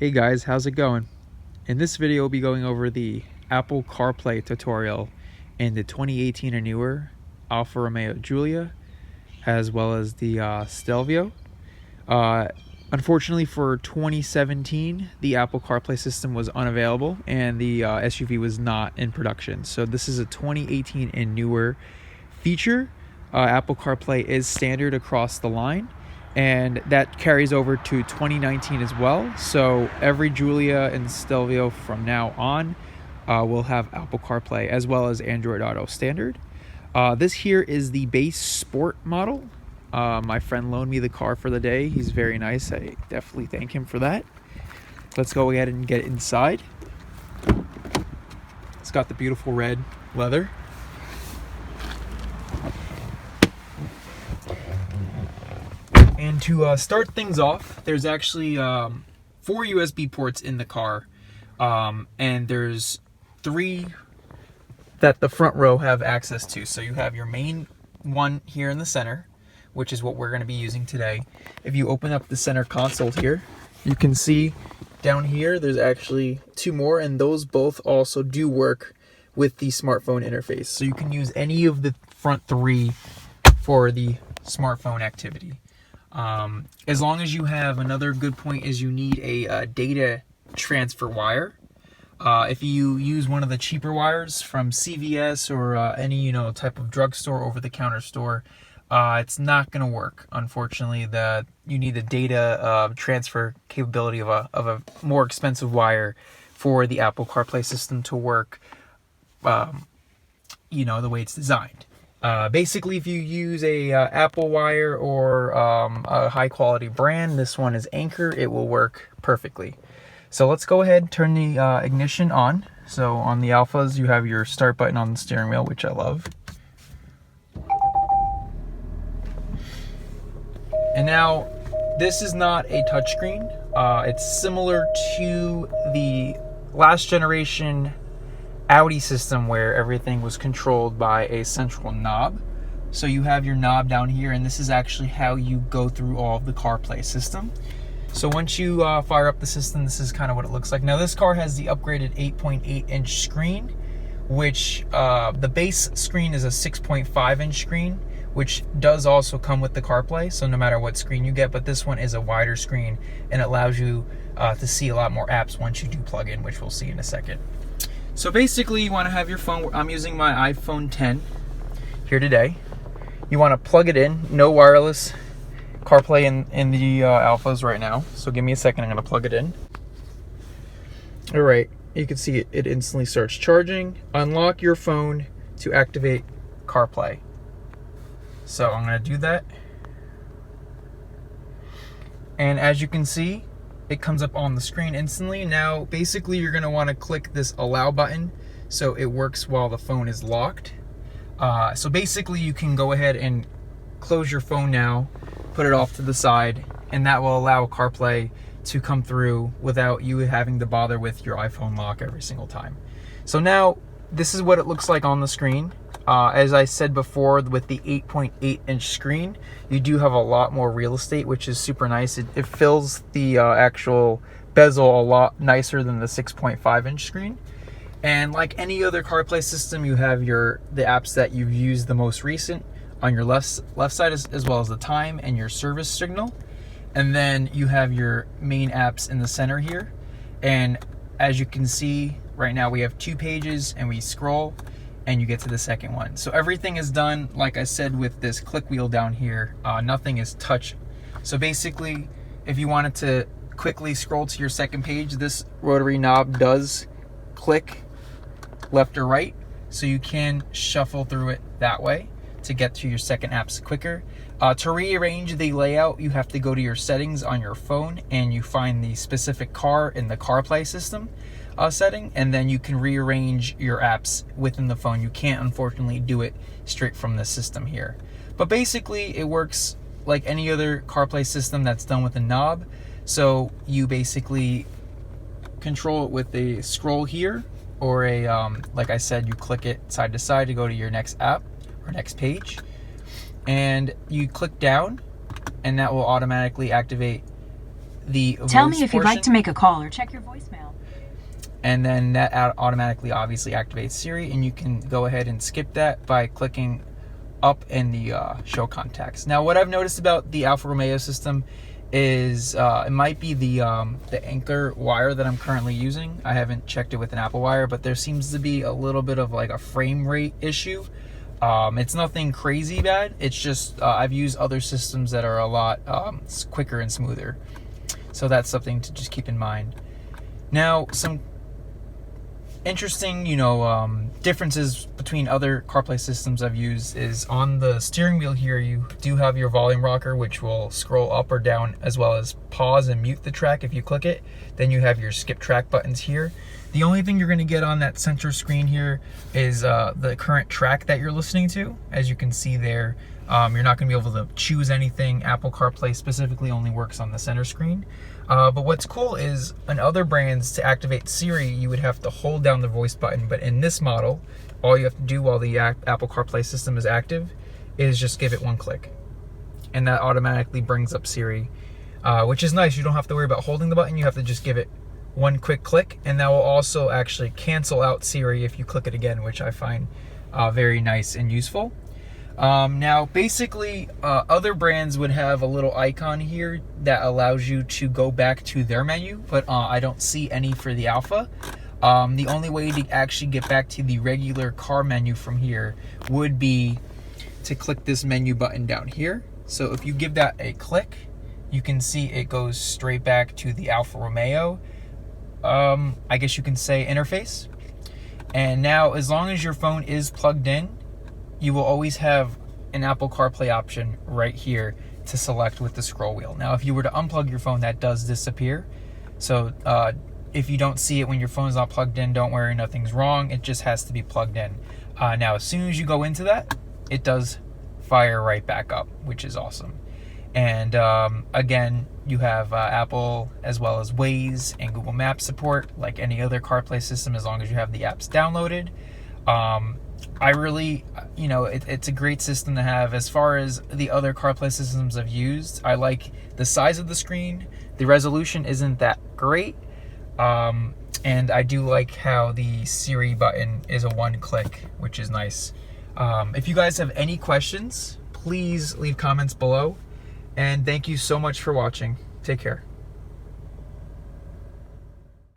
Hey guys, how's it going? In this video, we'll be going over the Apple CarPlay tutorial in the 2018 and newer Alfa Romeo Giulia, as well as the Stelvio. Unfortunately for 2017, the Apple CarPlay system was unavailable and the SUV was not in production. So this is a 2018 and newer feature. Apple CarPlay is standard across the line, and that carries over to 2019 as well. So every Giulia and Stelvio from now on will have Apple CarPlay as well as Android Auto standard. This here is the base sport model. My friend loaned me the car for the day. He's very nice. I definitely thank him for that. Let's go ahead and get inside. It's got the beautiful red leather. And to start things off, there's actually 4 USB ports in the car, and there's 3 that the front row have access to. So you have your main one here in the center, which is what we're going to be using today. If you open up the center console here, you can see down here there's actually 2 more, and those both also do work with the smartphone interface. So you can use any of the front 3 for the smartphone activity. As long as you have, another good point is you need a data transfer wire. If you use one of the cheaper wires from CVS or any type of drugstore, over-the-counter store, it's not going to work. Unfortunately, you need the data transfer capability of a more expensive wire for the Apple CarPlay system to work. The way it's designed. Basically, if you use a Apple wire or a high quality brand, this one is Anchor, it will work perfectly. So let's go ahead and turn the ignition on. So on the Alphas, you have your start button on the steering wheel, which I love. And now, this is not a touchscreen. It's similar to the last generation Audi system where everything was controlled by a central knob. So you have your knob down here, and this is actually how you go through all of the CarPlay system. So once you fire up the system, this is kind of what it looks like. Now this car has the upgraded 8.8-inch screen, which the base screen is a 6.5-inch screen, which does also come with the CarPlay, so no matter what screen you get, but this one is a wider screen and allows you to see a lot more apps once you do plug in, which we'll see in a second. So basically, you want to have your phone. I'm using my iPhone 10 here today. You want to plug it in. No wireless CarPlay in the Alphas right now. So give me a second. I'm going to plug it in. All right. You can see it instantly starts charging. Unlock your phone to activate CarPlay. So I'm going to do that. And as you can see, it comes up on the screen instantly. Now, basically, you're going to want to click this allow button so it works while the phone is locked. So basically, you can go ahead and close your phone now, put it off to the side, and that will allow CarPlay to come through without you having to bother with your iPhone lock every single time. So now, this is what it looks like on the screen. As I said before, with the 8.8-inch screen, you do have a lot more real estate, which is super nice. It fills the actual bezel a lot nicer than the 6.5-inch screen. And like any other CarPlay system, you have the apps that you've used the most recent on your left side, as well as the time and your service signal. And then you have your main apps in the center here. And as you can see, right now we have 2 pages, and we scroll and you get to the second one. So everything is done, like I said, with this click wheel down here. Nothing is touch. So basically, if you wanted to quickly scroll to your second page, this rotary knob does click left or right, so you can shuffle through it that way to get to your second apps quicker. To rearrange the layout, you have to go to your settings on your phone, and you find the specific car in the CarPlay system setting, and then you can rearrange your apps within the phone. You can't, unfortunately, do it straight from the system here. But basically, it works like any other CarPlay system that's done with a knob. So you basically control it with a scroll here, or like I said, you click it side to side to go to your next app or next page. And you click down, and that will automatically activate the Tell voice me if you'd portion, like to make a call or check your voicemail. and then that automatically obviously activates Siri, and you can go ahead and skip that by clicking up in the show contacts. Now, what I've noticed about the Alfa Romeo system is it might be the Anchor wire that I'm currently using. I haven't checked it with an Apple wire, but there seems to be a little bit of like a frame rate issue. It's nothing crazy bad. It's just I've used other systems that are a lot quicker and smoother. So that's something to just keep in mind. Now, some interesting, differences between other CarPlay systems I've used is on the steering wheel here, you do have your volume rocker, which will scroll up or down, as well as pause and mute the track if you click it. Then you have your skip track buttons here. The only thing you're going to get on that center screen here is the current track that you're listening to. As you can see there, you're not going to be able to choose anything. Apple CarPlay specifically only works on the center screen. But what's cool is in other brands, to activate Siri, you would have to hold down the voice button. But in this model, all you have to do while the Apple CarPlay system is active is just give it one click. And that automatically brings up Siri, which is nice. You don't have to worry about holding the button. You have to just give it one quick click, and that will also actually cancel out Siri if you click it again, which I find very nice and useful. Now, basically, other brands would have a little icon here that allows you to go back to their menu, but I don't see any for the Alfa. The only way to actually get back to the regular car menu from here would be to click this menu button down here. So if you give that a click, you can see it goes straight back to the Alfa Romeo, I guess you can say, interface. And now, as long as your phone is plugged in, you will always have an Apple CarPlay option right here to select with the scroll wheel. Now, if you were to unplug your phone, that does disappear. So if you don't see it when your phone's not plugged in, don't worry, nothing's wrong. It just has to be plugged in. Now, as soon as you go into that, it does fire right back up, which is awesome. And again, you have Apple as well as Waze and Google Maps support, like any other CarPlay system, as long as you have the apps downloaded. I really, it's a great system to have. As far as the other CarPlay systems I've used, I like the size of the screen. The resolution isn't that great. And I do like how the Siri button is a one click, which is nice. If you guys have any questions, please leave comments below. And thank you so much for watching. Take care.